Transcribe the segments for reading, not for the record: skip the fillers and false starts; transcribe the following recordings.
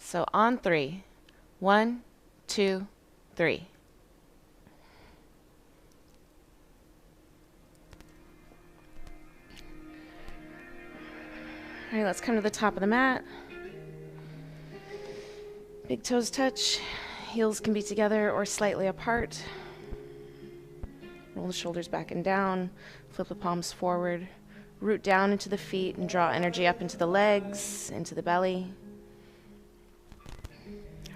So on three. 1, 2, 3. All right, let's come to the top of the mat. Big toes touch. Heels can be together or slightly apart. Roll the shoulders back and down. Flip the palms forward. Root down into the feet and draw energy up into the legs, into the belly.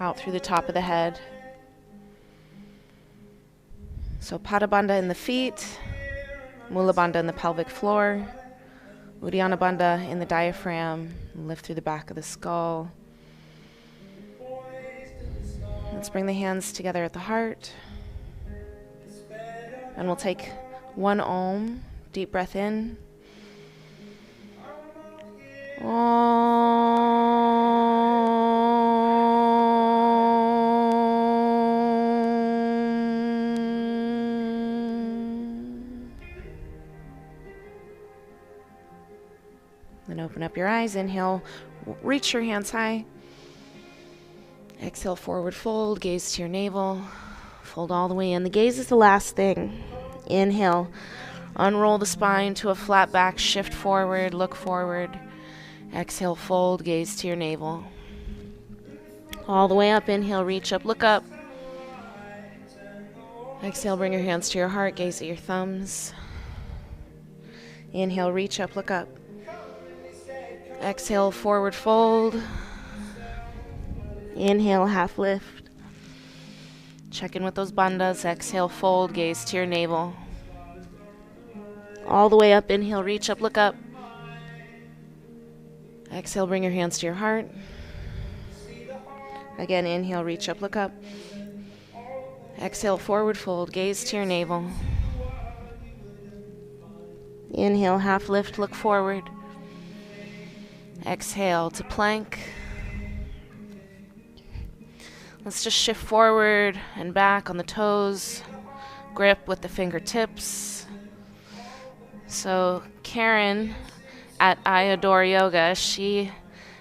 Out through the top of the head. So Pada Bandha in the feet. Mula Bandha in the pelvic floor. Uddiyana Bandha in the diaphragm. Lift through the back of the skull. Let's bring the hands together at the heart. And we'll take one Om. Deep breath in. Then open up your eyes. Inhale, reach your hands high. Exhale, forward fold, gaze to your navel. Fold all the way in. The gaze is the last thing. Inhale, unroll the spine to a flat back, shift forward, look forward. Exhale, fold, gaze to your navel. All the way up, inhale, reach up, look up. Exhale, bring your hands to your heart, gaze at your thumbs. Inhale, reach up, look up. Exhale, forward fold. Inhale, half lift. Check in with those bandhas. Exhale, fold, gaze to your navel. All the way up, inhale, reach up, look up. Exhale, bring your hands to your heart. Again, inhale, reach up, look up. Exhale, forward fold, gaze to your navel. Inhale, half lift, look forward. Exhale to plank. Let's just shift forward and back on the toes. Grip with the fingertips. So Karen at I Adore Yoga, she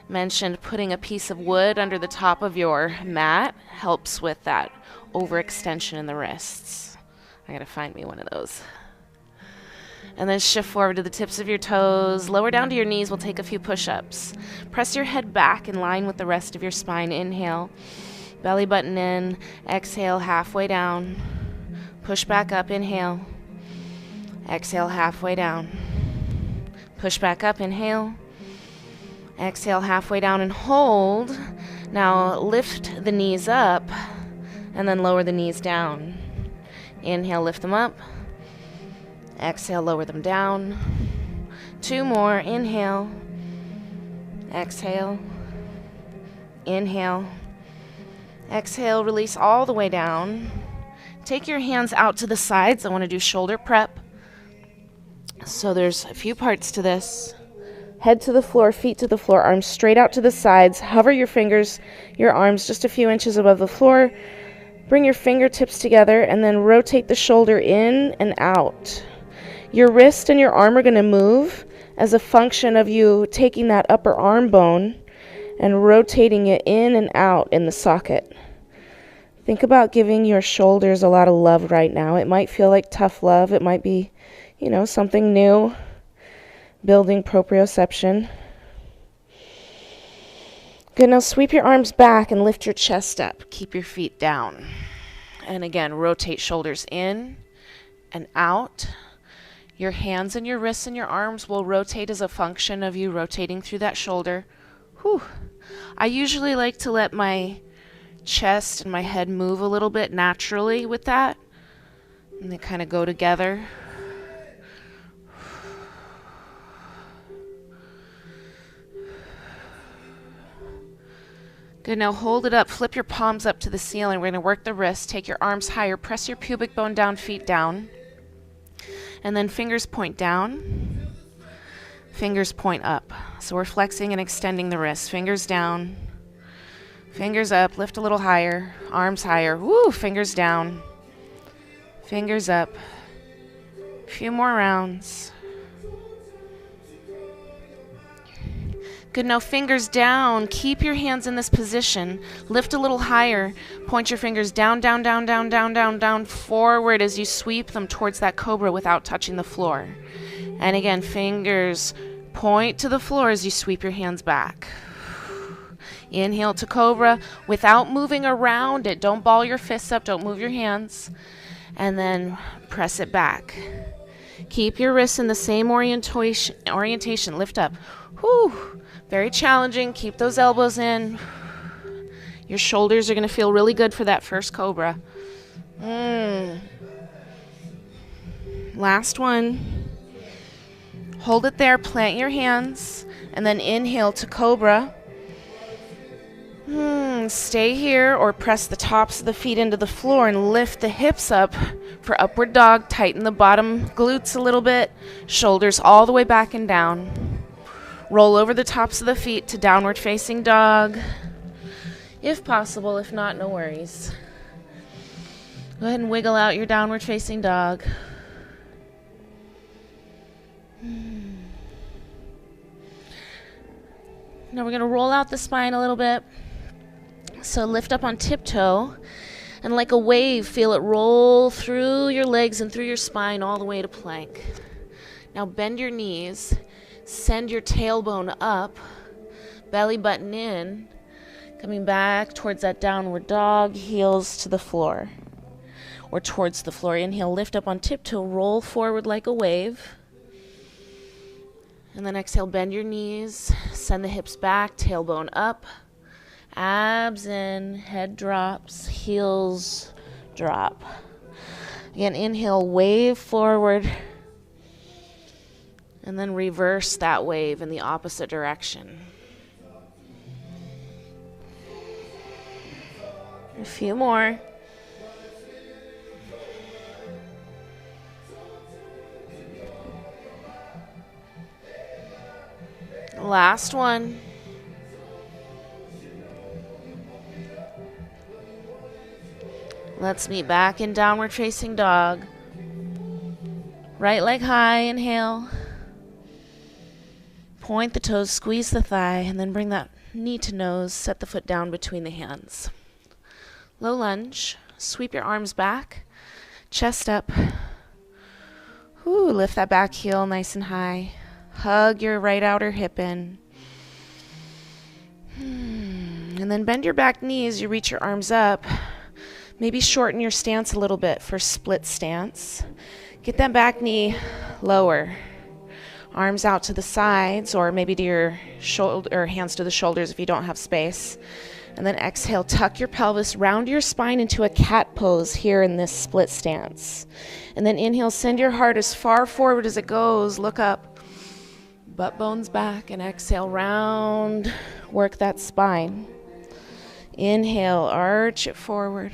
mentioned putting a piece of wood under the top of your mat helps with that overextension in the wrists. I gotta find me one of those. And then shift forward to the tips of your toes. Lower down to your knees. We'll take a few push-ups. Press your head back in line with the rest of your spine. Inhale. Belly button in. Exhale, halfway down. Push back up. Inhale. Exhale, halfway down. Push back up. Inhale. Exhale, halfway down and hold. Now lift the knees up and then lower the knees down. Inhale, lift them up. Exhale, lower them down. 2 more. Inhale. Exhale. Inhale. Exhale, release all the way down. Take your hands out to the sides. I want to do shoulder prep. So there's a few parts to this. Head to the floor, feet to the floor, arms straight out to the sides. Hover your fingers, your arms just a few inches above the floor. Bring your fingertips together and then rotate the shoulder in and out. Your wrist and your arm are going to move as a function of you taking that upper arm bone and rotating it in and out in the socket. Think about giving your shoulders a lot of love right now. It might feel like tough love. It might be, something new. Building proprioception. Good, now sweep your arms back and lift your chest up. Keep your feet down. And again, rotate shoulders in and out. Your hands and your wrists and your arms will rotate as a function of you rotating through that shoulder. Whew. I usually like to let my chest and my head move a little bit naturally with that. And they kind of go together. Good, now hold it up. Flip your palms up to the ceiling. We're going to work the wrists. Take your arms higher. Press your pubic bone down, feet down. And then fingers point down. Fingers point up. So we're flexing and extending the wrists. Fingers down. Fingers up. Lift a little higher. Arms higher. Woo! Fingers down. Fingers up. A few more rounds. Good, now fingers down. Keep your hands in this position. Lift a little higher. Point your fingers down, down, down, down, down, down, down, forward as you sweep them towards that cobra without touching the floor. And again, fingers point to the floor as you sweep your hands back. Inhale to cobra without moving around it. Don't ball your fists up. Don't move your hands. And then press it back. Keep your wrists in the same orientation. Lift up. Whew. Very challenging. Keep those elbows in. Your shoulders are going to feel really good for that first cobra. Last one. Hold it there. Plant your hands. And then inhale to cobra. Stay here or press the tops of the feet into the floor and lift the hips up for upward dog. Tighten the bottom glutes a little bit. Shoulders all the way back and down. Roll over the tops of the feet to downward facing dog. If possible, if not, no worries. Go ahead and wiggle out your downward facing dog. Now we're going to roll out the spine a little bit. So lift up on tiptoe, and like a wave, feel it roll through your legs and through your spine all the way to plank. Now bend your knees, send your tailbone up, belly button in, coming back towards that downward dog, heels to the floor, or towards the floor. Inhale, lift up on tiptoe, roll forward like a wave. And then exhale, bend your knees, send the hips back, tailbone up. Abs in, head drops, heels drop. Again, inhale, wave forward. And then reverse that wave in the opposite direction. A few more. Last one. Let's meet back in downward facing dog. Right leg high, inhale. Point the toes, squeeze the thigh, and then bring that knee to nose. Set the foot down between the hands. Low lunge. Sweep your arms back. Chest up. Lift that back heel nice and high. Hug your right outer hip in. And then bend your back knee as you reach your arms up. Maybe shorten your stance a little bit for split stance. Get that back knee lower. Arms out to the sides, or maybe to your shoulder, or hands to the shoulders if you don't have space. And then exhale, tuck your pelvis, round your spine into a cat pose here in this split stance. And then inhale, send your heart as far forward as it goes. Look up, butt bones back, and exhale, round, work that spine. Inhale, arch it forward.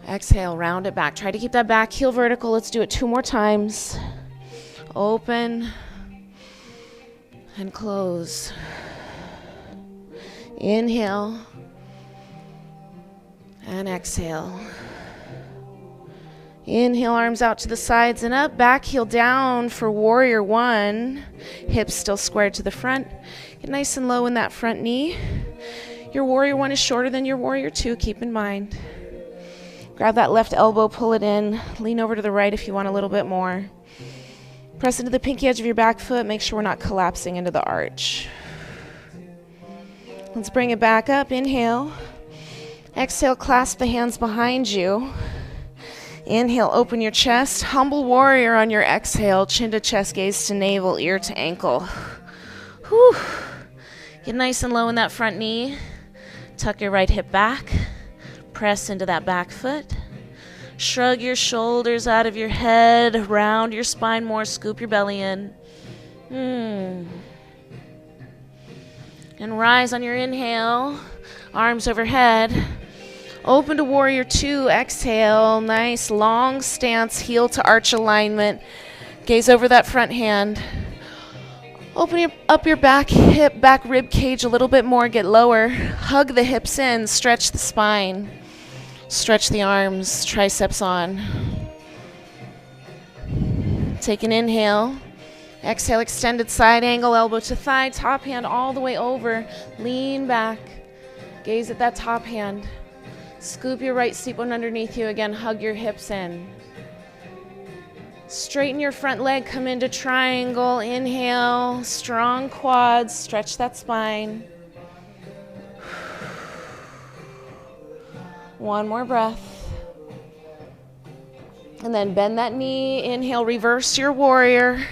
Exhale, round it back. Try to keep that back heel vertical. Let's do it 2 more times. Open and close. Inhale and exhale. Inhale, arms out to the sides and up. Back heel down for warrior 1. Hips still squared to the front. Get nice and low in that front knee. Your warrior 1 is shorter than your warrior 2. Keep in mind. Grab that left elbow, pull it in. Lean over to the right if you want a little bit more. Press into the pinky edge of your back foot. Make sure we're not collapsing into the arch. Let's bring it back up. Inhale. Exhale, clasp the hands behind you. Inhale, open your chest. Humble warrior on your exhale. Chin to chest, gaze to navel, ear to ankle. Whew. Get nice and low in that front knee. Tuck your right hip back. Press into that back foot. Shrug your shoulders out of your head. Round your spine more. Scoop your belly in. And rise on your inhale. Arms overhead. Open to warrior 2. Exhale. Nice long stance. Heel to arch alignment. Gaze over that front hand. Open up your back hip, back rib cage a little bit more. Get lower. Hug the hips in. Stretch the spine. Stretch the arms, triceps on. Take an inhale. Exhale, extended side angle, elbow to thigh, top hand all the way over. Lean back. Gaze at that top hand. Scoop your right seat bone underneath you. Again, hug your hips in. Straighten your front leg, come into triangle. Inhale, strong quads, stretch that spine. One more breath. And then bend that knee. Inhale, reverse your warrior.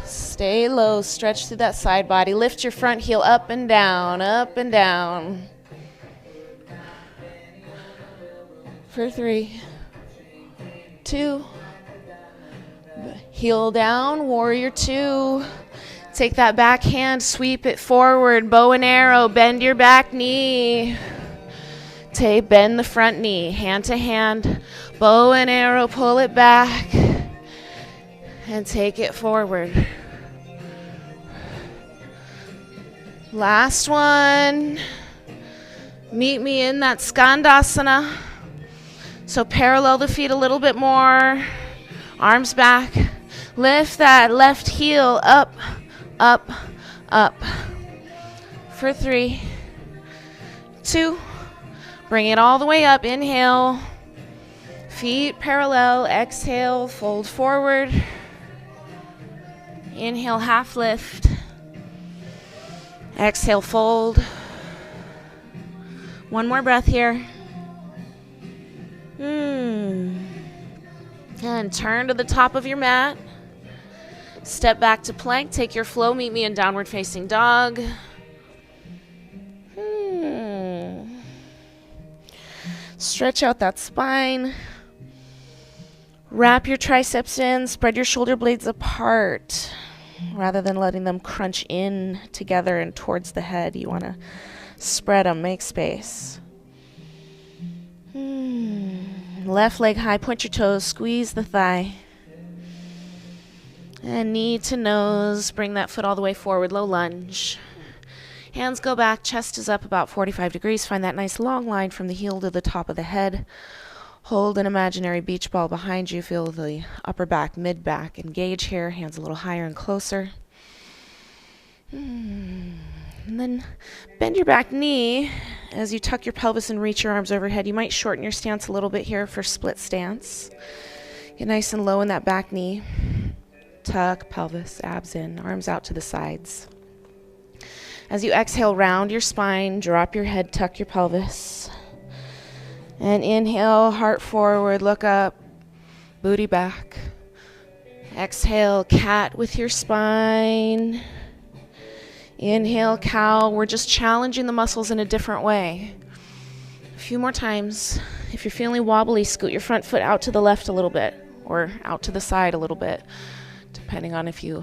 Stay low, stretch through that side body. Lift your front heel up and down, up and down. For 3, 2, heel down, warrior 2. Take that back hand, sweep it forward, bow and arrow, bend your back knee. Bend the front knee, hand to hand, bow and arrow, pull it back, and take it forward. Last one. Meet me in that Skandasana. So parallel the feet a little bit more. Arms back. Lift that left heel up, up, up. For 3, 2. Bring it all the way up. Inhale. Feet parallel. Exhale. Fold forward. Inhale, half lift. Exhale, fold. One more breath here. And turn to the top of your mat. Step back to plank. Take your flow. Meet me in downward facing dog. Stretch out that spine. Wrap your triceps in. Spread your shoulder blades apart. Rather than letting them crunch in together and towards the head, you want to spread them, make space. Left leg high, point your toes, squeeze the thigh. And knee to nose, bring that foot all the way forward, low lunge. Hands go back, chest is up about 45 degrees. Find that nice long line from the heel to the top of the head. Hold an imaginary beach ball behind you. Feel the upper back, mid back engage here. Hands a little higher and closer. And then bend your back knee as you tuck your pelvis and reach your arms overhead. You might shorten your stance a little bit here for split stance. Get nice and low in that back knee. Tuck, pelvis, abs in, arms out to the sides. As you exhale, round your spine, drop your head, tuck your pelvis. And inhale, heart forward, look up, booty back. Exhale, cat with your spine. Inhale, cow. We're just challenging the muscles in a different way. A few more times. If you're feeling wobbly, scoot your front foot out to the left a little bit or out to the side a little bit, depending on if you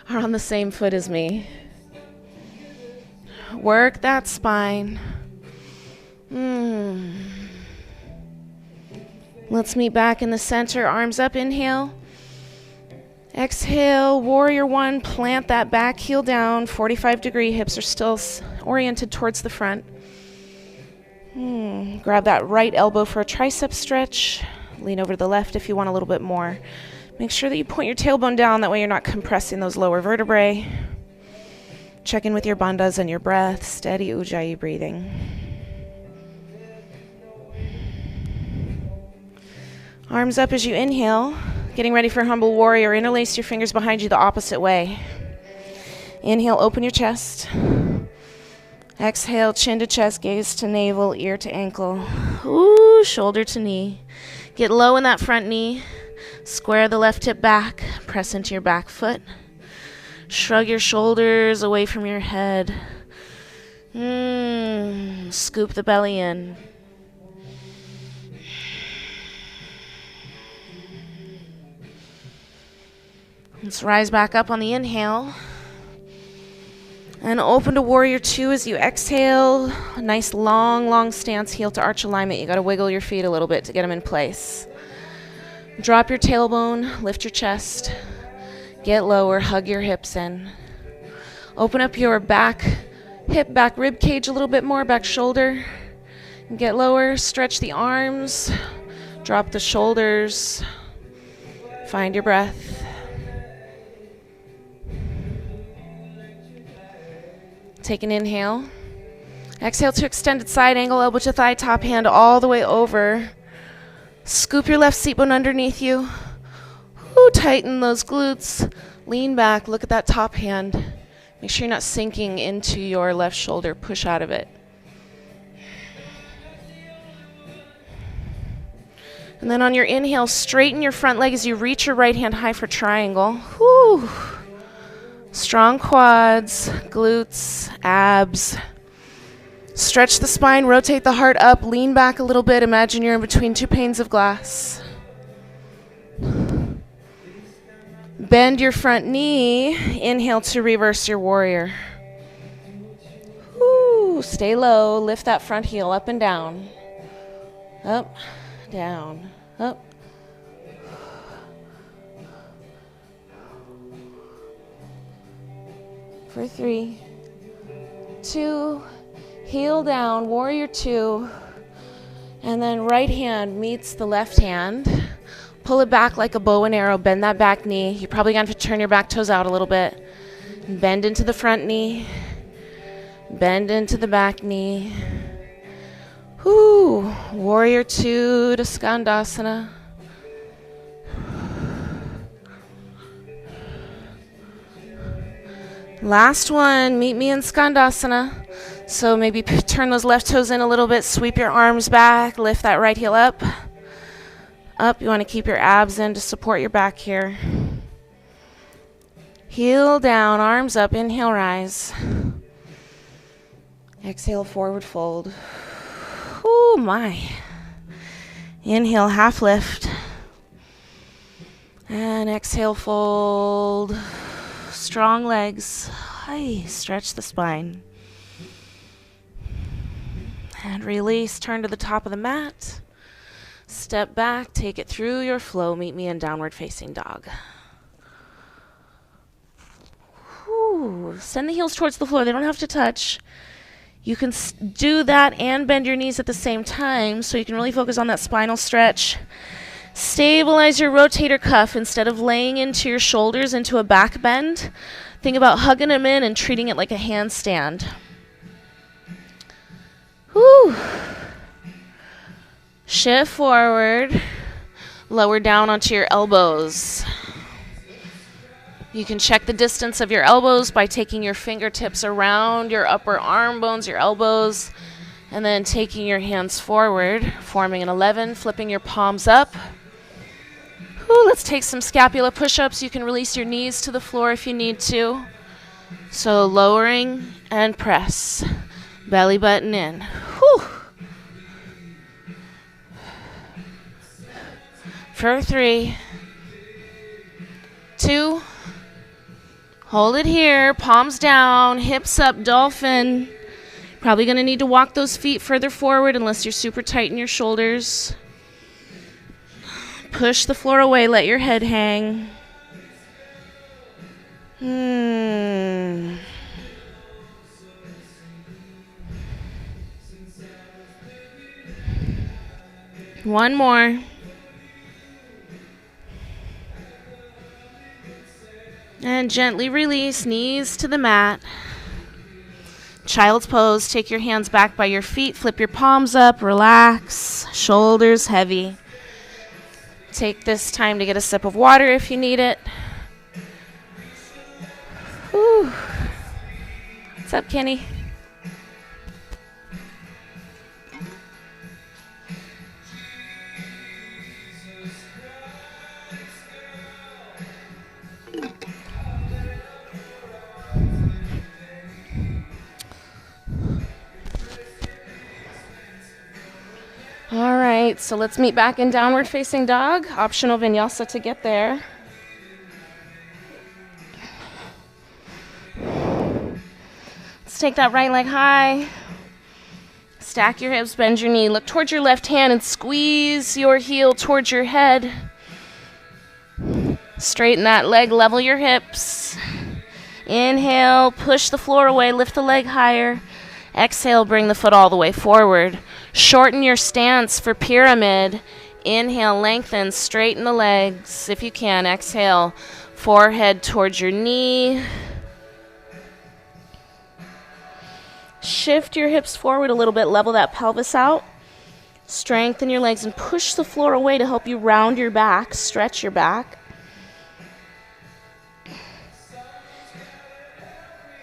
are on the same foot as me. Work that spine. Let's meet back in the center. Arms up, inhale. Exhale, warrior 1. Plant that back heel down. 45-degree hips are still oriented towards the front. Grab that right elbow for a tricep stretch. Lean over to the left if you want a little bit more. Make sure that you point your tailbone down. That way you're not compressing those lower vertebrae. Check in with your bandhas and your breath. Steady Ujjayi breathing. Arms up as you inhale. Getting ready for humble warrior. Interlace your fingers behind you the opposite way. Inhale, open your chest. Exhale, chin to chest, gaze to navel, ear to ankle. Ooh, shoulder to knee. Get low in that front knee. Square the left hip back. Press into your back foot. Shrug your shoulders away from your head. Scoop the belly in. Let's rise back up on the inhale. And open to warrior 2 as you exhale. A nice long stance, heel to arch alignment. You got to wiggle your feet a little bit to get them in place. Drop your tailbone, lift your chest. Get lower, hug your hips in. Open up your back hip, back rib cage a little bit more, back shoulder. Get lower, stretch the arms. Drop the shoulders. Find your breath. Take an inhale. Exhale to extended side angle, elbow to thigh, top hand all the way over. Scoop your left seat bone underneath you. Ooh, tighten those glutes. Lean back, look at that top hand. Make sure you're not sinking into your left shoulder. Push out of it. And then on your inhale, straighten your front leg as you reach your right hand high for triangle. Whew. Strong quads, glutes, abs. Stretch the spine, rotate the heart up, lean back a little bit. Imagine you're in between two panes of glass. Bend your front knee. Inhale to reverse your warrior. Woo. Stay low. Lift that front heel up and down. Up, down, up. For 3, 2, heel down, warrior 2, and then right hand meets the left hand. Pull it back like a bow and arrow, bend that back knee. You're probably going to have to turn your back toes out a little bit. Bend into the front knee, bend into the back knee. Whoo, warrior 2 to Skandasana. Last one, meet me in Skandasana. So maybe turn those left toes in a little bit, sweep your arms back, lift that right heel up. Up, you want to keep your abs in to support your back here. Heel down, arms up, inhale, rise. Exhale, forward fold. Oh my. Inhale, half lift. And exhale, fold. Strong legs. Hi, stretch the spine. And release, turn to the top of the mat. Step back, take it through your flow. Meet me in downward facing dog. Whew. Send the heels towards the floor. They don't have to touch. You can do that and bend your knees at the same time, so you can really focus on that spinal stretch. Stabilize your rotator cuff instead of laying into your shoulders into a back bend. Think about hugging them in and treating it like a handstand. Whew. Shift forward, lower down onto your elbows. You can check the distance of your elbows by taking your fingertips around your upper arm bones, your elbows, and then taking your hands forward, forming an 11, flipping your palms up. Whew, let's take some scapula push-ups. You can release your knees to the floor if you need to. So lowering and press. Belly button in. Whew. For 3, 2, hold it here, palms down, hips up, dolphin. Probably going to need to walk those feet further forward unless you're super tight in your shoulders. Push the floor away, let your head hang. One more. And gently release, knees to the mat. Child's pose, take your hands back by your feet, flip your palms up, relax, shoulders heavy. Take this time to get a sip of water if you need it. Whew. What's up, Kenny? All right, so let's meet back in downward facing dog. Optional vinyasa to get there. Let's take that right leg high. Stack your hips, bend your knee. Look towards your left hand and squeeze your heel towards your head. Straighten that leg, level your hips. Inhale, push the floor away, lift the leg higher. Exhale, bring the foot all the way forward. Shorten your stance for pyramid. Inhale, lengthen, straighten the legs if you can. Exhale, forehead towards your knee. Shift your hips forward a little bit, level that pelvis out. Strengthen your legs and push the floor away to help you round your back, stretch your back.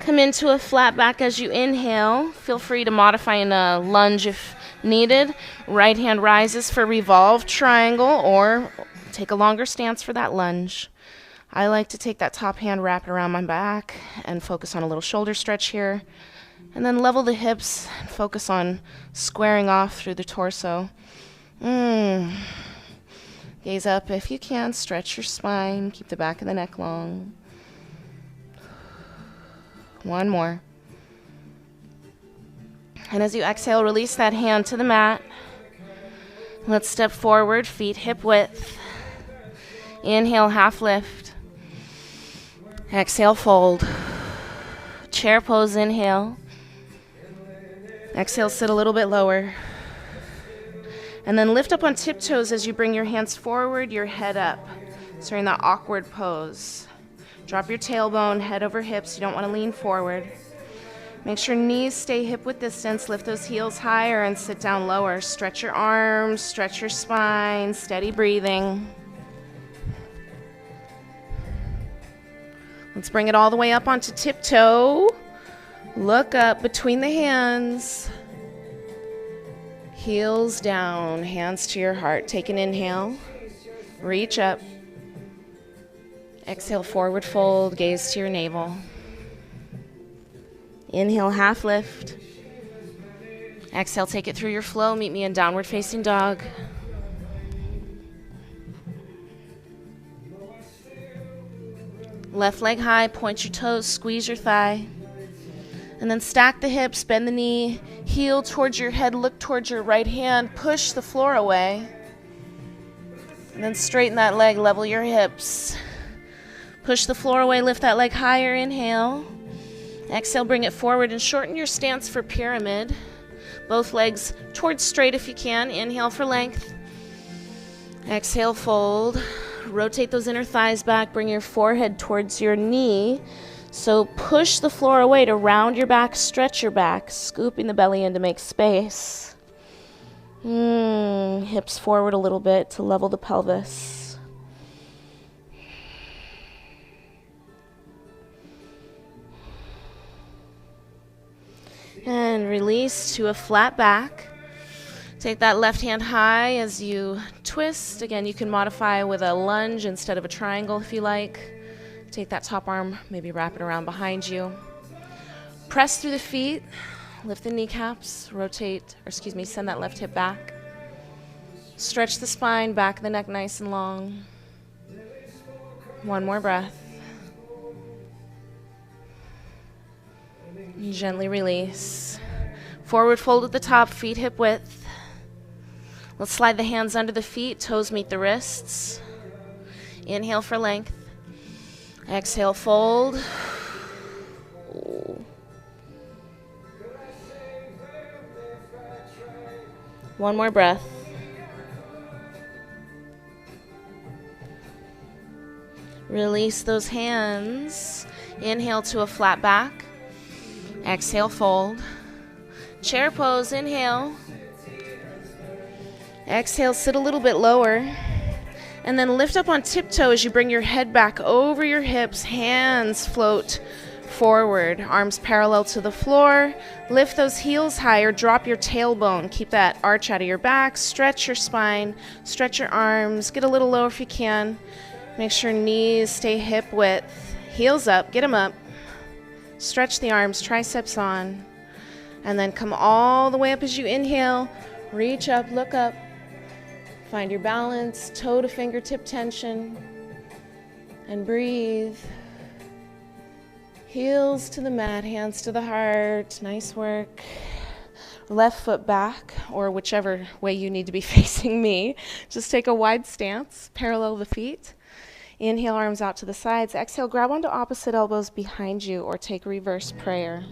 Come into a flat back as you inhale. Feel free to modify in a lunge if needed. Right hand rises for revolve triangle, or take a longer stance for that lunge. I like to take that top hand, wrap it around my back, and focus on a little shoulder stretch here. And then level the hips and focus on squaring off through the torso. Gaze up if you can. Stretch your spine. Keep the back of the neck long. One more. And as you exhale, release that hand to the mat. Let's step forward, feet hip width. Inhale, half lift. Exhale, fold. Chair pose, inhale. Exhale, sit a little bit lower. And then lift up on tiptoes as you bring your hands forward, your head up. So you're in that awkward pose. Drop your tailbone, head over hips. You don't want to lean forward. Make sure knees stay hip width distance. Lift those heels higher and sit down lower. Stretch your arms, stretch your spine, steady breathing. Let's bring it all the way up onto tiptoe. Look up between the hands. Heels down, hands to your heart. Take an inhale. Reach up. Exhale, forward fold, gaze to your navel. Inhale, half lift. Exhale, take it through your flow. Meet me in downward facing dog. Left leg high, point your toes, squeeze your thigh. And then stack the hips, bend the knee, heel towards your head, look towards your right hand, push the floor away. And then straighten that leg, level your hips. Push the floor away, lift that leg higher, inhale. Exhale, bring it forward and shorten your stance for pyramid. Both legs towards straight if you can. Inhale for length. Exhale, fold. Rotate those inner thighs back, bring your forehead towards your knee. So push the floor away to round your back, stretch your back, scooping the belly in to make space. Hips forward a little bit to level the pelvis. And release to a flat back. Take that left hand high as you twist. Again, you can modify with a lunge instead of a triangle if you like. Take that top arm, maybe wrap it around behind you. Press through the feet, lift the kneecaps, send that left hip back. Stretch the spine, back of the neck nice and long. One more breath. And gently release. Forward fold at the top, feet hip width. Let's slide the hands under the feet, toes meet the wrists. Inhale for length. Exhale, fold. One more breath. Release those hands. Inhale to a flat back. Exhale, fold. Chair pose, inhale. Exhale, sit a little bit lower. And then lift up on tiptoe as you bring your head back over your hips. Hands float forward. Arms parallel to the floor. Lift those heels higher. Drop your tailbone. Keep that arch out of your back. Stretch your spine. Stretch your arms. Get a little lower if you can. Make sure knees stay hip width. Heels up. Get them up. Stretch the arms. Triceps on. And then come all the way up as you inhale. Reach up. Look up. Find your balance, toe to fingertip tension, and breathe. Heels to the mat, hands to the heart. Nice work. Left foot back, or whichever way you need to be facing me. Just take a wide stance, parallel the feet. Inhale, arms out to the sides. Exhale, grab onto opposite elbows behind you, or take reverse prayer.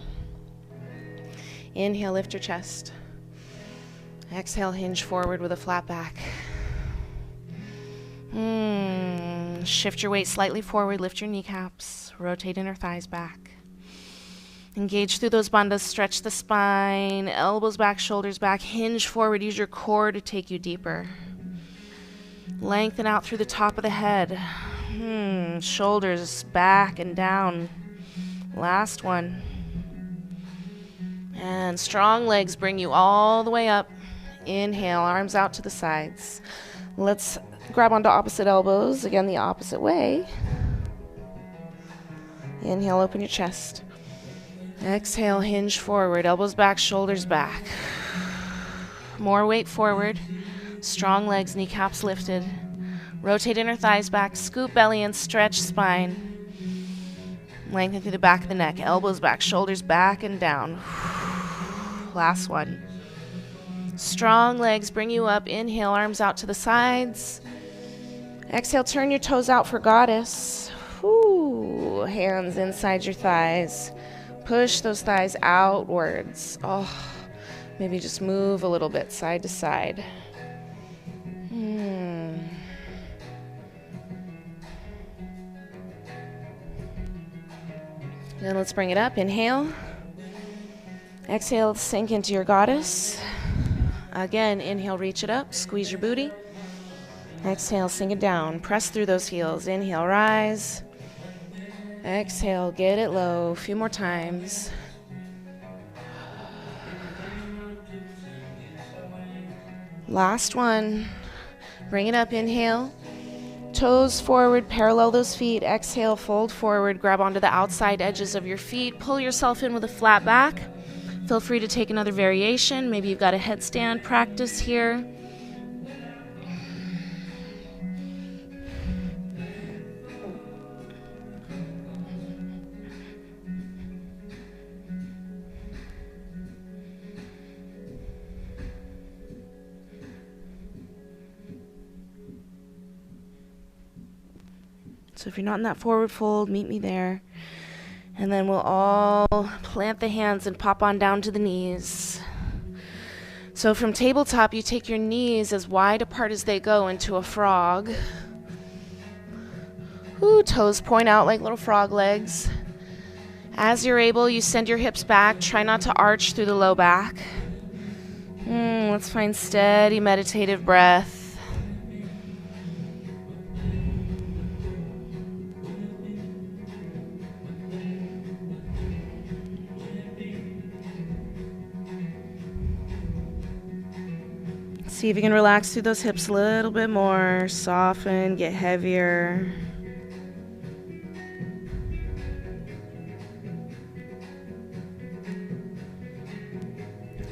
Inhale, lift your chest. Exhale, hinge forward with a flat back. Shift your weight slightly forward, lift your kneecaps, rotate inner thighs back. Engage through those bandhas, stretch the spine, elbows back, shoulders back, hinge forward, use your core to take you deeper. Lengthen out through the top of the head. Shoulders back and down. Last one. And strong legs bring you all the way up. Inhale, arms out to the sides. Let's grab onto opposite elbows, again the opposite way. Inhale, open your chest. Exhale, hinge forward, elbows back, shoulders back. More weight forward. Strong legs, kneecaps lifted. Rotate inner thighs back, scoop belly and stretch spine. Lengthen through the back of the neck, elbows back, shoulders back and down. Last one. Strong legs bring you up. Inhale, arms out to the sides. Exhale, turn your toes out for goddess. Hands inside your thighs. Push those thighs outwards. Maybe just move a little bit side to side. Then let's bring it up. Inhale. Exhale, sink into your goddess. Again, inhale, reach it up. Squeeze your booty. Exhale, sink it down. Press through those heels. Inhale, rise. Exhale, get it low. A few more times. Last one. Bring it up. Inhale. Toes forward, parallel those feet. Exhale, fold forward. Grab onto the outside edges of your feet. Pull yourself in with a flat back. Feel free to take another variation. Maybe you've got a headstand practice here. So if you're not in that forward fold, meet me there. And then we'll all plant the hands and pop on down to the knees. So from tabletop, you take your knees as wide apart as they go into a frog. Toes point out like little frog legs. As you're able, you send your hips back. Try not to arch through the low back. Let's find steady meditative breath. See if you can relax through those hips a little bit more. Soften, get heavier.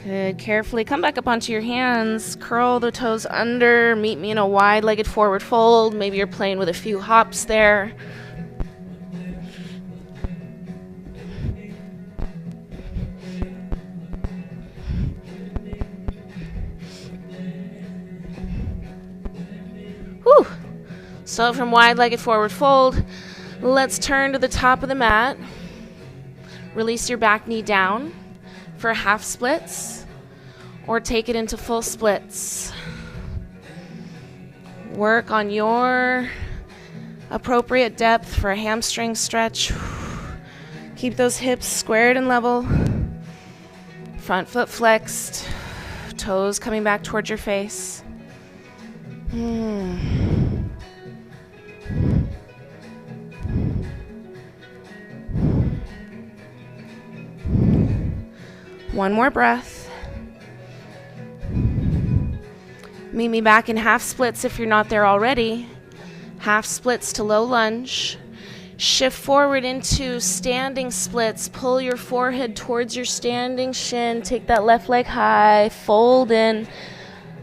Good. Carefully come back up onto your hands. Curl the toes under. Meet me in a wide-legged forward fold. Maybe you're playing with a few hops there. So from wide-legged forward fold, let's turn to the top of the mat. Release your back knee down for half splits or take it into full splits. Work on your appropriate depth for a hamstring stretch. Keep those hips squared and level. Front foot flexed. Toes coming back towards your face. One more breath. Meet me back in half splits if you're not there already. Half splits to low lunge. Shift forward into standing splits. Pull your forehead towards your standing shin. Take that left leg high. Fold in.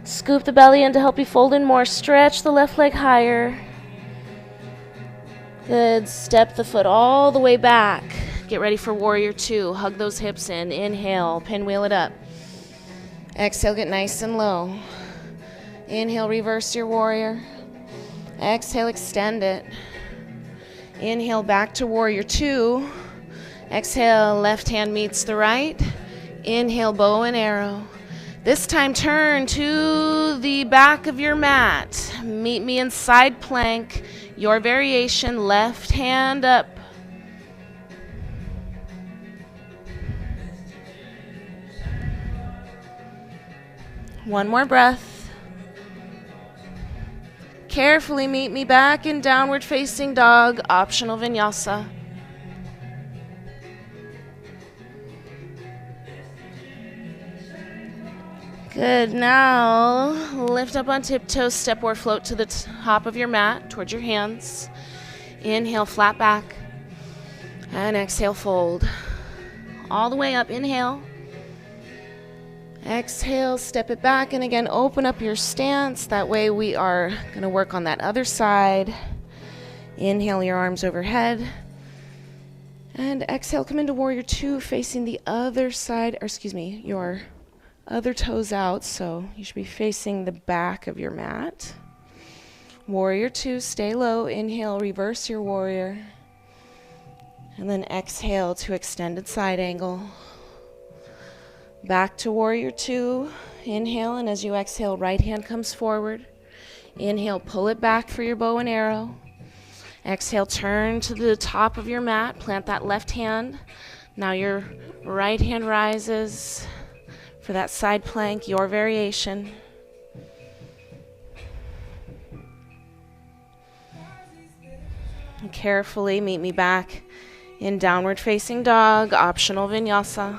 Scoop the belly in to help you fold in more. Stretch the left leg higher. Good. Step the foot all the way back. Get ready for warrior two. Hug those hips in. Inhale, pinwheel it up. Exhale, get nice and low. Inhale, reverse your warrior. Exhale, extend it. Inhale, back to warrior two. Exhale, left hand meets the right. Inhale, bow and arrow. This time turn to the back of your mat. Meet me in side plank. Your variation, left hand up. One more breath. Carefully meet me back in downward facing dog, optional vinyasa. Good. Now lift up on tiptoes, step or float to the top of your mat towards your hands. Inhale, flat back. And exhale, fold. All the way up, inhale. Exhale, step it back, and again, open up your stance. That way we are going to work on that other side. Inhale, your arms overhead. And exhale, come into warrior two, facing the other side, or excuse me, your other toes out. So you should be facing the back of your mat. Warrior two, stay low. Inhale, reverse your warrior. And then exhale to extended side angle. Back to warrior two. Inhale, and as you exhale, right hand comes forward. Inhale, pull it back for your bow and arrow. Exhale, turn to the top of your mat. Plant that left hand. Now your right hand rises for that side plank, your variation. And carefully meet me back in downward facing dog, optional vinyasa.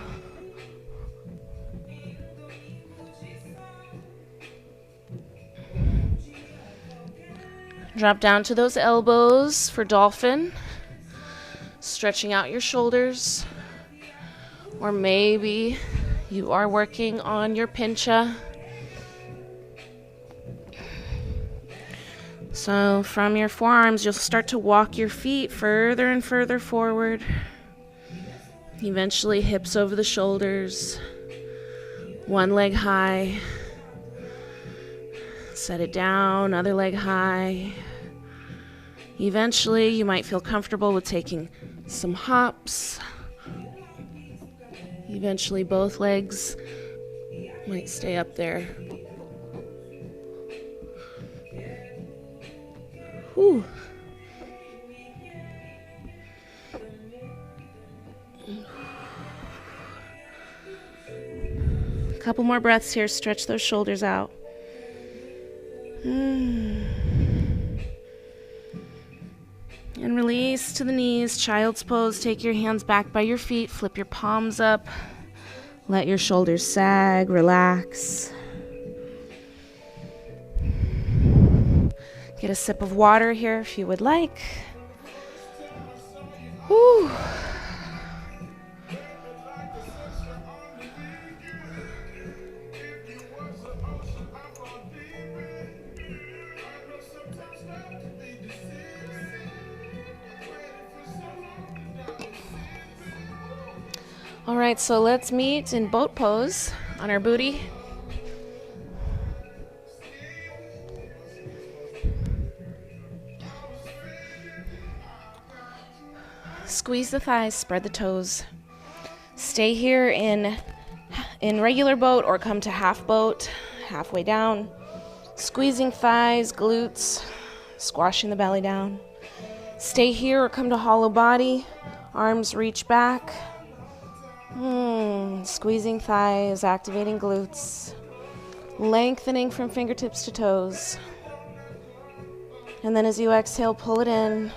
Drop down to those elbows for dolphin, stretching out your shoulders, or maybe you are working on your pincha. So from your forearms, you'll start to walk your feet further and further forward. Eventually, hips over the shoulders, one leg high. Set it down, other leg high. Eventually, you might feel comfortable with taking some hops. Eventually, both legs might stay up there. Whew. A couple more breaths here. Stretch those shoulders out. And release to the knees, child's pose. Take your hands back by your feet, flip your palms up. Let your shoulders sag, relax. Get a sip of water here if you would like. Whew. All right, so let's meet in boat pose on our booty. Squeeze the thighs, spread the toes. Stay here in regular boat or come to half boat, halfway down. Squeezing thighs, glutes, squashing the belly down. Stay here or come to hollow body, arms reach back. Squeezing thighs, activating glutes, lengthening from fingertips to toes. And then as you exhale, pull it in.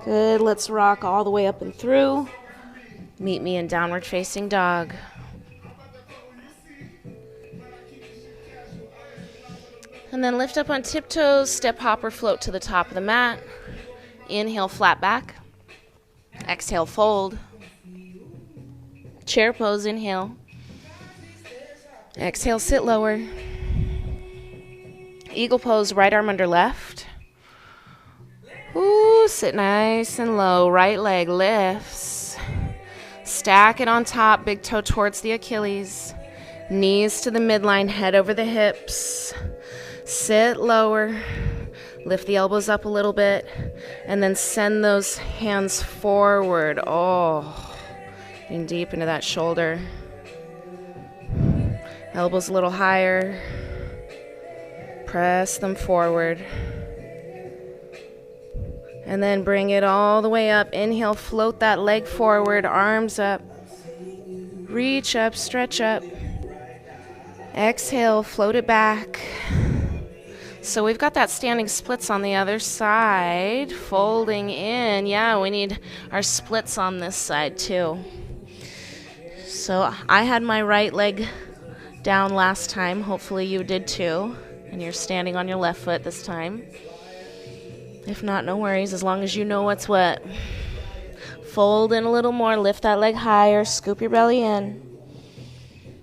Good, let's rock all the way up and through. Meet me in downward facing dog. And then lift up on tiptoes, step, hop, or float to the top of the mat. Inhale, flat back. Exhale, fold. Chair pose, inhale. Exhale, sit lower. Eagle pose, right arm under left. Ooh, sit nice and low. Right leg lifts. Stack it on top, big toe towards the Achilles. Knees to the midline, head over the hips. Sit lower. Lift the elbows up a little bit. And then send those hands forward. Oh. Getting deep into that shoulder. Elbows a little higher. Press them forward. And then bring it all the way up. Inhale, float that leg forward, arms up. Reach up, stretch up. Exhale, float it back. So we've got that standing splits on the other side. Folding in. Yeah, we need our splits on this side too. So I had my right leg down last time. Hopefully you did too. And you're standing on your left foot this time. If not, no worries, as long as you know what's what. Fold in a little more, lift that leg higher, scoop your belly in.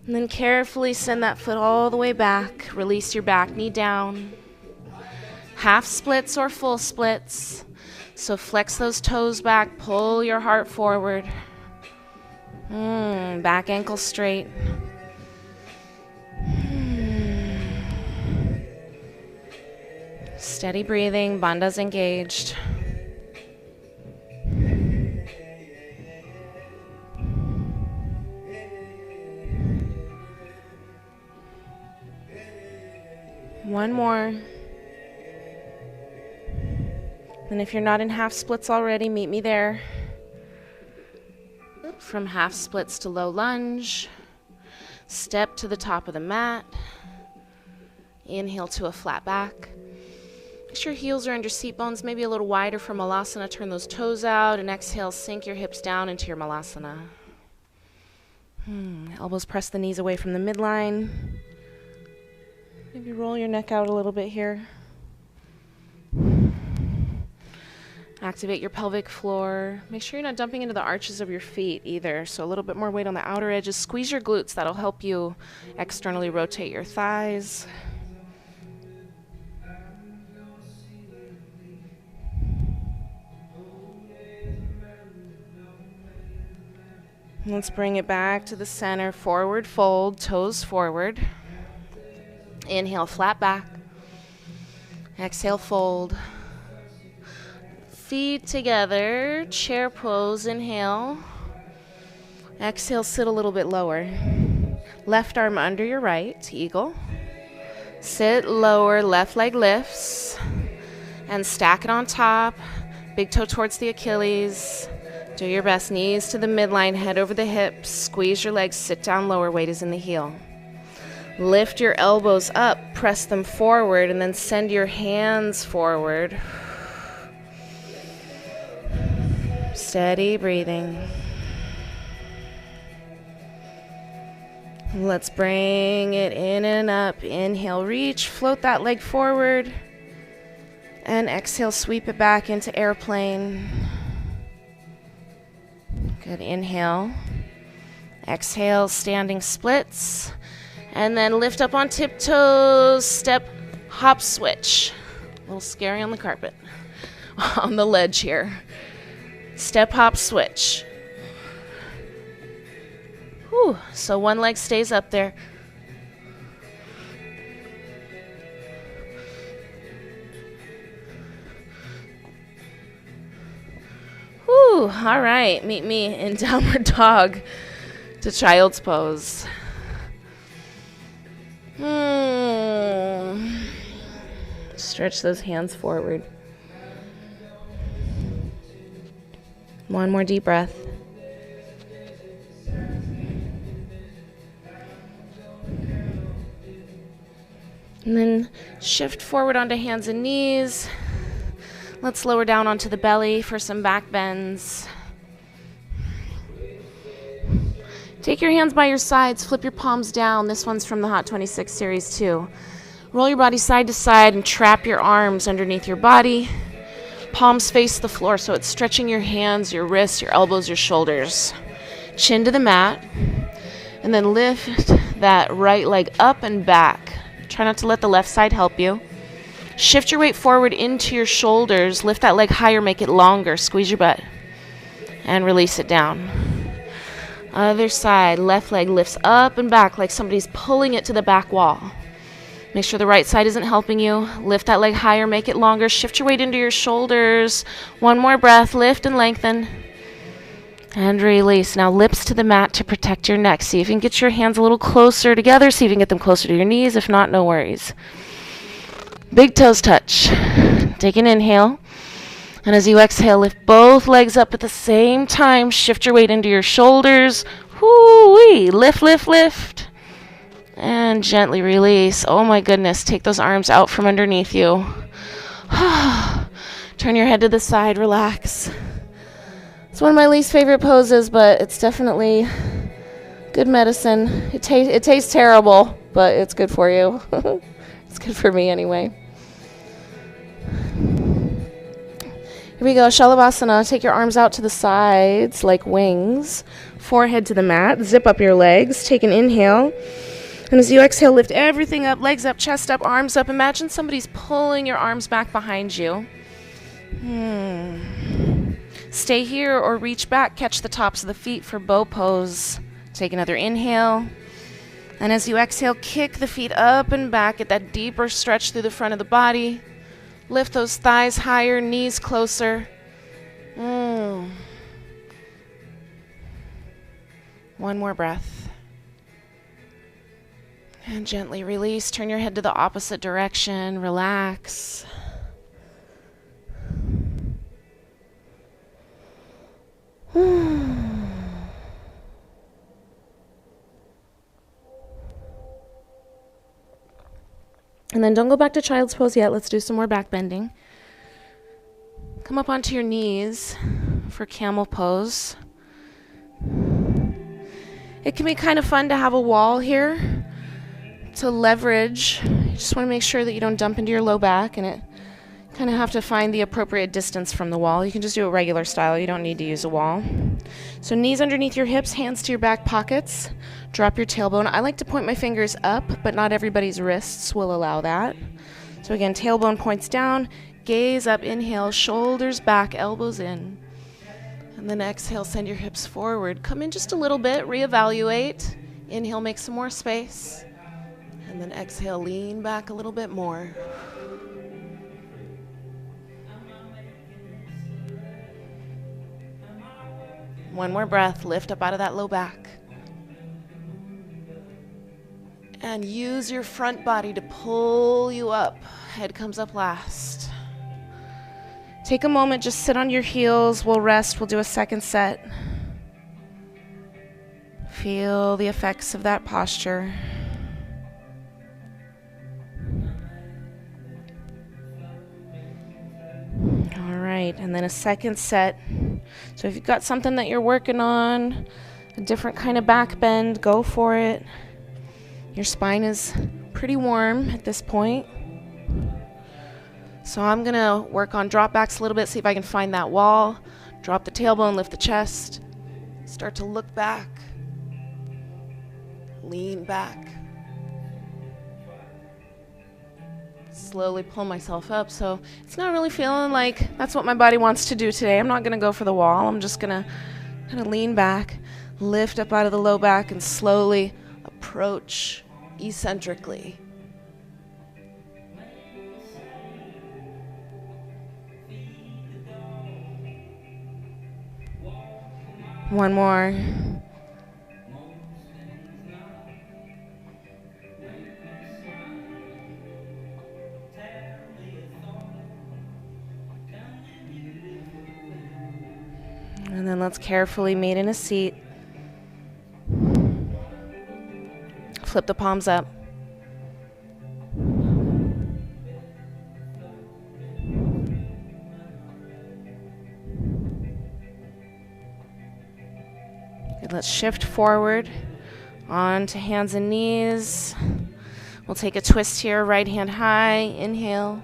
And then carefully send that foot all the way back. Release your back knee down. Half splits or full splits. So flex those toes back, pull your heart forward. Back ankle straight. Steady breathing, bandha's engaged. One more. And if you're not in half splits already, meet me there. From half splits to low lunge. Step to the top of the mat. Inhale to a flat back. Make sure heels are under seat bones, maybe a little wider for Malasana. Turn those toes out, and exhale, sink your hips down into your Malasana. Elbows press the knees away from the midline. Maybe roll your neck out a little bit here. Activate your pelvic floor. Make sure you're not dumping into the arches of your feet either. So a little bit more weight on the outer edges. Squeeze your glutes. That'll help you externally rotate your thighs. Let's bring it back to the center. Forward fold, toes forward. Inhale, flat back. Exhale, fold. Feet together, chair pose, inhale. Exhale, sit a little bit lower. Left arm under your right, eagle. Sit lower, left leg lifts. And stack it on top. Big toe towards the Achilles. Do your best, knees to the midline, head over the hips. Squeeze your legs, sit down lower, weight is in the heel. Lift your elbows up, press them forward, and then send your hands forward. Steady breathing. Let's bring it in and up. Inhale, reach, float that leg forward. And exhale, sweep it back into airplane. Good, inhale. Exhale, standing splits. And then lift up on tiptoes, step, hop, switch. A little scary on the carpet, on the ledge here. Step, hop, switch. Whew. So one leg stays up there. Whew. All right, meet me in downward dog to child's pose. Stretch those hands forward. One more deep breath. And then shift forward onto hands and knees. Let's lower down onto the belly for some back bends. Take your hands by your sides, flip your palms down. This one's from the Hot 26 series too. Roll your body side to side and trap your arms underneath your body. Palms face the floor, so it's stretching your hands, your wrists, your elbows, your shoulders. Chin to the mat. And then lift that right leg up and back. Try not to let the left side help you. Shift your weight forward into your shoulders. Lift that leg higher, make it longer. Squeeze your butt. And release it down. Other side, left leg lifts up and back like somebody's pulling it to the back wall. Make sure the right side isn't helping you. Lift that leg higher, make it longer. Shift your weight into your shoulders. One more breath, lift and lengthen. And release. Now lips to the mat to protect your neck. See if you can get your hands a little closer together. See if you can get them closer to your knees. If not, no worries. Big toes touch. Take an inhale. And as you exhale, lift both legs up at the same time. Shift your weight into your shoulders. Whoo-wee. Lift, lift, lift. And gently release. Oh my goodness, take those arms out from underneath you. Turn your head to the side, relax. It's one of my least favorite poses, but it's definitely good medicine. It tastes terrible, but it's good for you. It's good for me anyway. Here we go, Shalabhasana. Take your arms out to the sides like wings. Forehead to the mat. Zip up your legs. Take an inhale. And as you exhale, lift everything up, legs up, chest up, arms up. Imagine somebody's pulling your arms back behind you. Stay here or reach back. Catch the tops of the feet for bow pose. Take another inhale. And as you exhale, kick the feet up and back. Get that deeper stretch through the front of the body. Lift those thighs higher, knees closer. One more breath. And gently release. Turn your head to the opposite direction. Relax. And then don't go back to child's pose yet. Let's do some more back bending. Come up onto your knees for camel pose. It can be kind of fun to have a wall here to leverage. You just want to make sure that you don't dump into your low back, and it kind of have to find the appropriate distance from the wall. You can just do it regular style. You don't need to use a wall. So knees underneath your hips, hands to your back pockets. Drop your tailbone. I like to point my fingers up, but not everybody's wrists will allow that. So again, tailbone points down, gaze up, inhale, shoulders back, elbows in. And then exhale, send your hips forward. Come in just a little bit, reevaluate. Inhale, make some more space. And then exhale, lean back a little bit more. One more breath, lift up out of that low back. And use your front body to pull you up. Head comes up last. Take a moment, just sit on your heels. We'll rest, we'll do a second set. Feel the effects of that posture. All right, and then a second set. So if you've got something that you're working on, a different kind of back bend, go for it. Your spine is pretty warm at this point. So I'm gonna work on drop backs a little bit, see if I can find that wall. Drop the tailbone, lift the chest. Start to look back. Lean back. Slowly pull myself up. So it's not really feeling like that's what my body wants to do today. I'm not gonna go for the wall. I'm just gonna kind of lean back, lift up out of the low back, and slowly approach eccentrically. One more. And then let's carefully meet in a seat. Flip the palms up. Good, let's shift forward onto hands and knees. We'll take a twist here, right hand high, inhale.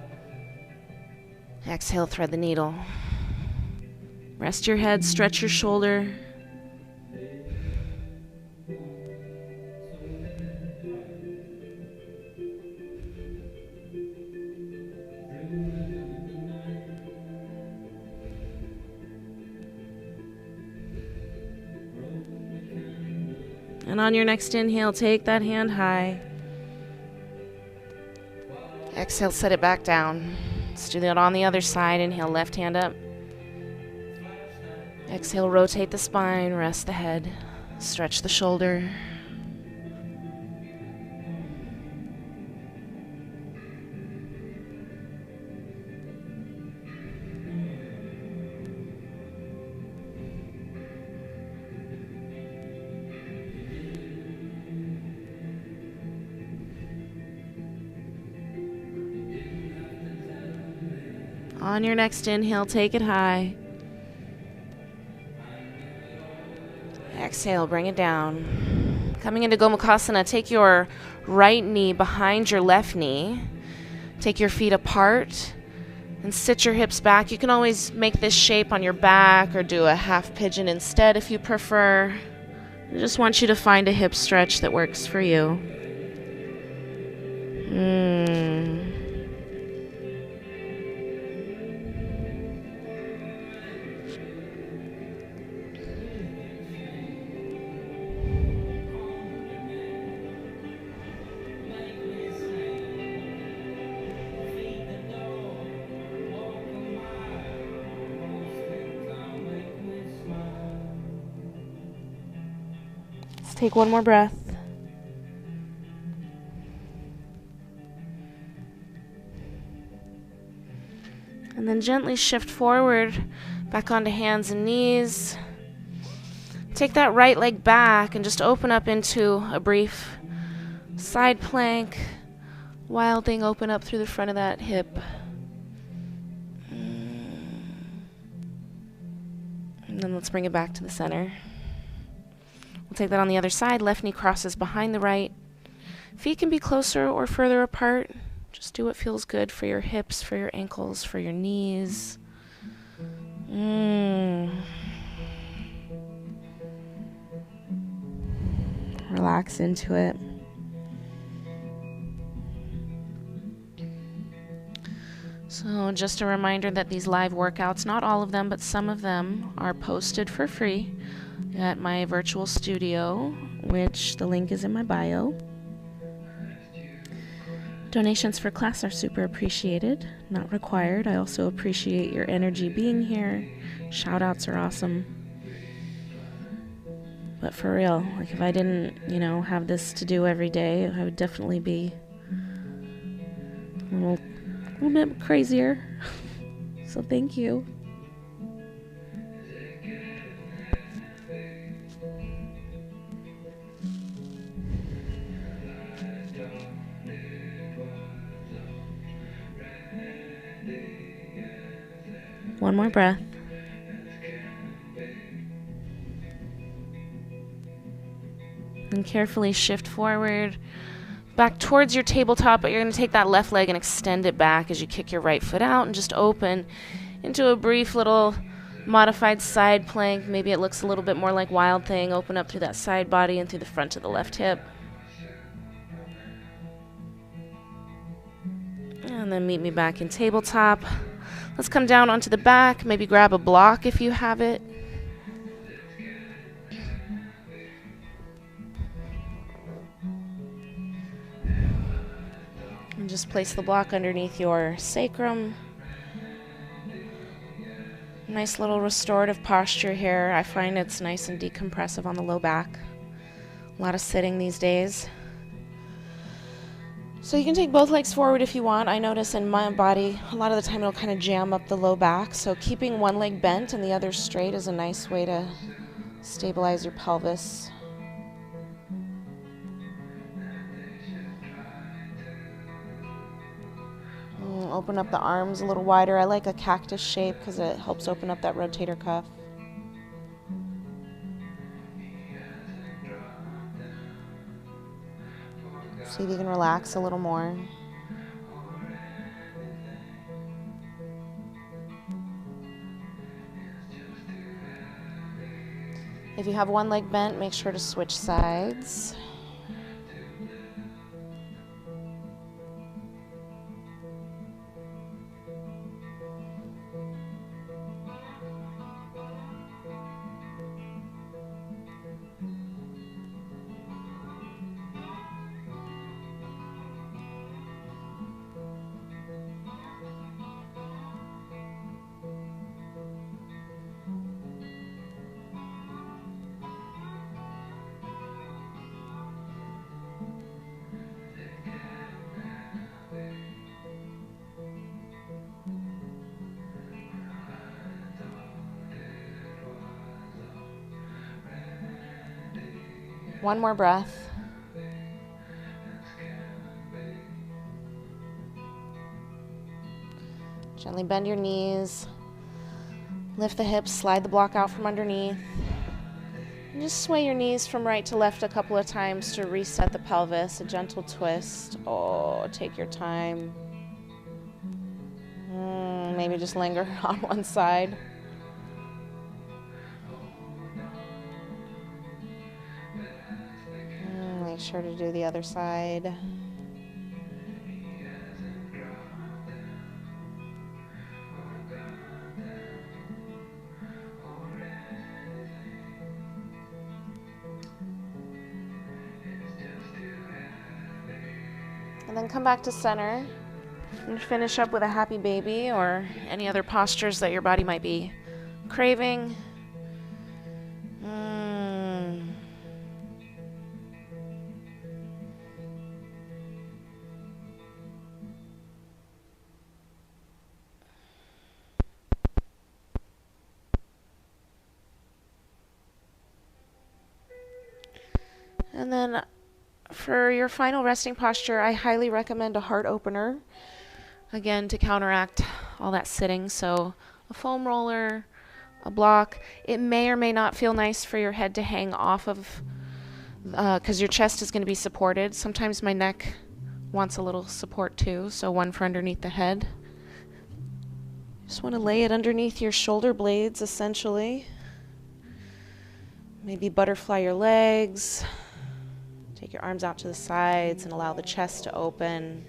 Exhale, thread the needle. Rest your head, stretch your shoulder. And on your next inhale, take that hand high. Exhale, set it back down. Let's do that on the other side. Inhale, left hand up. Exhale, rotate the spine, rest the head, stretch the shoulder. On your next inhale, take it high. Exhale, bring it down. Coming into Gomukhasana, take your right knee behind your left knee. Take your feet apart and sit your hips back. You can always make this shape on your back or do a half pigeon instead if you prefer. I just want you to find a hip stretch that works for you. Let's take one more breath. And then gently shift forward, back onto hands and knees. Take that right leg back and just open up into a brief side plank. Wilding, open up through the front of that hip. And then let's bring it back to the center. We'll take that on the other side. Left knee crosses behind the right. Feet can be closer or further apart. Just do what feels good for your hips, for your ankles, for your knees. Relax into it. So just a reminder that these live workouts, not all of them, but some of them are posted for free at my virtual studio, which the link is in my bio. Donations for class are super appreciated, not required. I also appreciate your energy being here. Shout outs are awesome. But for real, like if I didn't, have this to do every day, I would definitely be a little bit crazier. So thank you. One more breath. And carefully shift forward back towards your tabletop, but you're going to take that left leg and extend it back as you kick your right foot out and just open into a brief little modified side plank. Maybe it looks a little bit more like Wild Thing. Open up through that side body and through the front of the left hip. And then meet me back in tabletop. Let's come down onto the back. Maybe grab a block if you have it. And just place the block underneath your sacrum. Nice little restorative posture here. I find it's nice and decompressive on the low back. A lot of sitting these days. So you can take both legs forward if you want. I notice in my body, a lot of the time it'll kind of jam up the low back. So keeping one leg bent and the other straight is a nice way to stabilize your pelvis. Open up the arms a little wider. I like a cactus shape because it helps open up that rotator cuff. See if you can relax a little more. If you have one leg bent, make sure to switch sides. One more breath. Gently bend your knees. Lift the hips, slide the block out from underneath. And just sway your knees from right to left a couple of times to reset the pelvis, a gentle twist. Oh, take your time. Maybe just linger on one side. Make sure to do the other side. And then come back to center and finish up with a happy baby or any other postures that your body might be craving. And then for your final resting posture, I highly recommend a heart opener, again, to counteract all that sitting. So a foam roller, a block. It may or may not feel nice for your head to hang off of, because your chest is going to be supported. Sometimes my neck wants a little support too, so one for underneath the head. Just want to lay it underneath your shoulder blades, essentially. Maybe butterfly your legs. Take your arms out to the sides and allow the chest to open.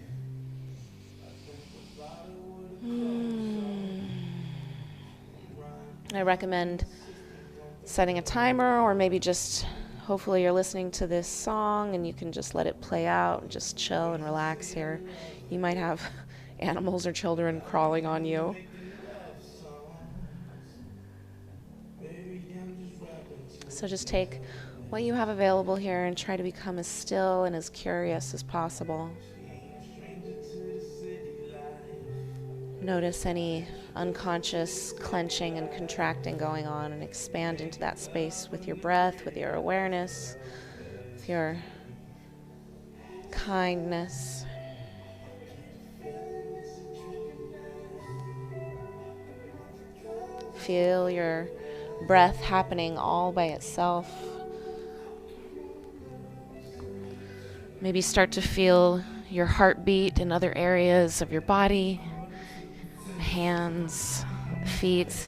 I recommend setting a timer, or maybe just, hopefully you're listening to this song and you can just let it play out and just chill and relax here. You might have animals or children crawling on you. So just take what you have available here and try to become as still and as curious as possible. Notice any unconscious clenching and contracting going on, and expand into that space with your breath, with your awareness, with your kindness. Feel your breath happening all by itself. Maybe start to feel your heartbeat in other areas of your body, hands, feet.